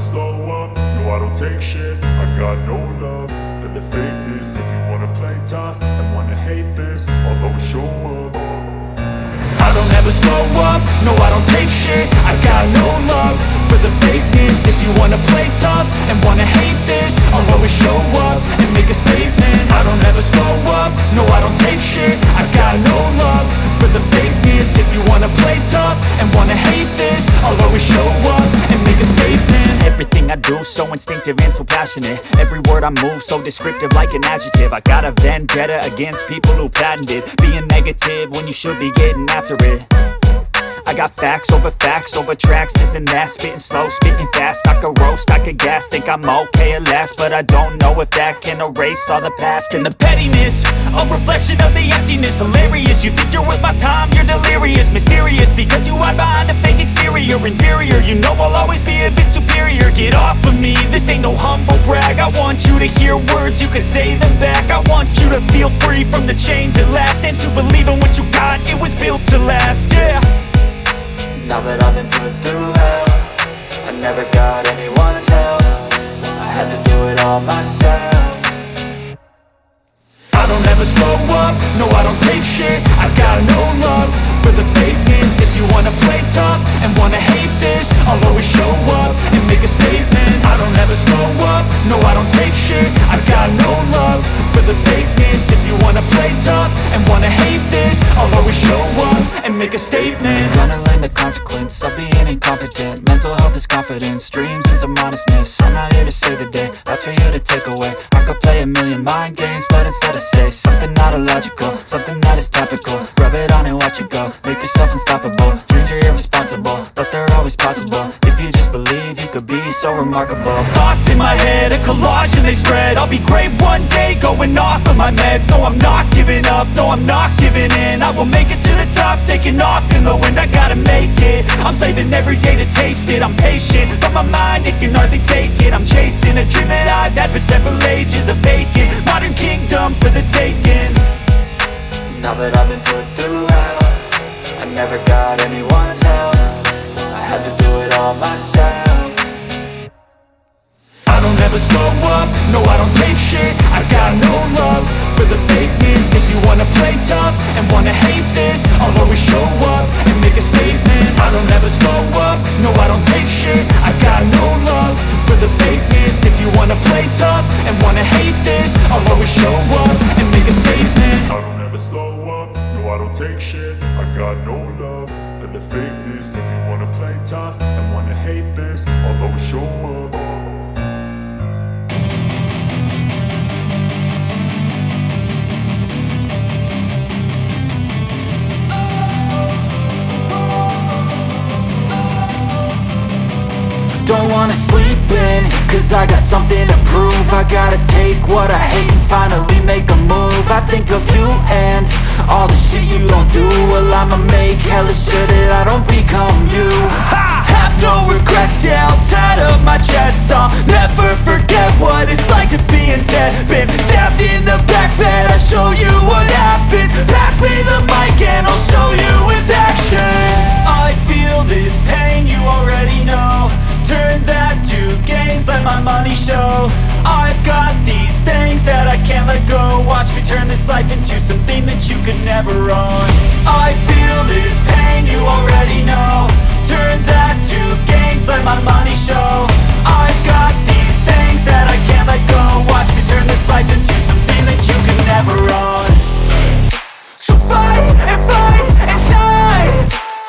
slow up, no I don't take shit. I got no love for the fakeness. If you wanna play tough and wanna hate this, I'll always show up. I don't ever slow up, no I don't take shit. I got no love for the fakeness. If you wanna play tough and wanna hate this, I'll always show up and make a statement. I don't ever slow up, no I don't take shit. I got no love for the fakeness. If you wanna play tough and wanna hate this, I'll always show up and make a statement. Everything I do so instinctive and so passionate. Every word I move so descriptive like an adjective. I got a vendetta against people who patented being negative when you should be getting after it. I got facts over tracks, this and that. Spitting slow, spitting fast, I could roast, I could gas. Think I'm okay at last, but I don't know if that can erase all the past. And the pettiness, a reflection of the emptiness. Hilarious, you think you're worth my time, you're delirious. Mysterious, because you hide behind a fake exterior. Inferior, you know I'll always be a bit superior. Get off of me, this ain't no humble brag. I want you to hear words, you can say them back. I want you to feel free from the chains at last, and to believe in what you got, it was built to last, yeah. Now that I've been put through hell, I never got anyone's help. I had to do it all myself. I don't ever slow up, no I don't take shit. I got no love for the fakeness. If you wanna play tough and wanna hate this, I'll always show up and make a statement. I don't ever slow up, no I don't take shit. I got no love for the fakeness. If you wanna play tough and wanna hate this, I'll always show up and make a statement. Gonna learn the consequence of being incompetent. Mental health is confidence, dreams and some honestness. I'm not here to save the day, that's for you to take away. I could play a million mind games, but instead I say something not illogical, something that is topical. Rub it on and watch it go, make yourself unstoppable. Dreams are irresponsible, but they're always possible. If you just believe, you could be so remarkable. Thoughts in my head, a collage and they spread. I'll be great one day, going off of my meds. No, I'm not giving up, no, I'm not giving in. I will make it to the top, taking off in the wind. I gotta make it, I'm saving every day to taste it. I'm patient, but my mind, it can hardly take it. I'm chasing a dream that I've had for several ages. A vacant, modern kingdom for the taking. Now that I've been put through hell, I never got anyone's help. I had to do it all myself. I don't ever slow up, no I don't take shit. I got no love for the fakeness. If you wanna play tough and wanna hate this, I'll always show up and make a statement. I don't ever slow up, no I don't take shit. I got no love for the fakeness. If you wanna play tough and wanna hate this, I'll always show up and make a statement. I don't ever slow up, no I don't take shit. I got no love for the fakeness. If you wanna play tough and wanna hate this, I'll always show up. Don't wanna sleep in, cause I got something to prove. I gotta take what I hate and finally make a move. I think of you and all the shit you don't do. Well, I'ma make hella sure that I don't become you. I have no regrets, yeah, I'll tie up my chest. I'll never forget what it's like to be in debt. Been stabbed in the back bed, I'll show you what happens. Pass me the mic and I'll show you with action. I feel this pain, you already know. Turn that to gains, let my money show. I've got these things that I can't let go. Watch me turn this life into something that you could never own. I feel this pain, you already know. Turn that to gains, let my money show. I've got these things that I can't let go. Watch me turn this life into something that you could never own. So fight and die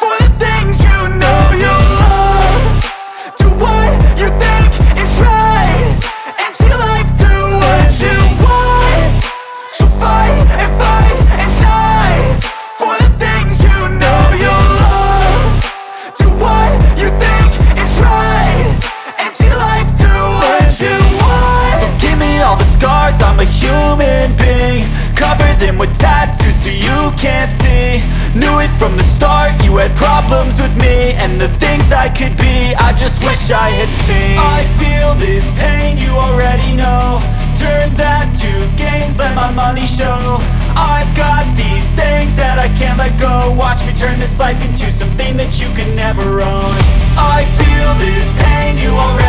for the things you know you love. Do what you think is right, and see life do what you want. So fight and die for the things you know you love. Do what you think is right, and see life do what you want. So give me all the scars, I'm a human being. Cover them with tattoos so you can't see. Knew it from the start, you had problems with me and the things I could be, I just wish I had seen. I feel this pain, you already know. Turn that to gains, let my money show. I've got these things that I can't let go. Watch me turn this life into something that you can never own. I feel this pain, you already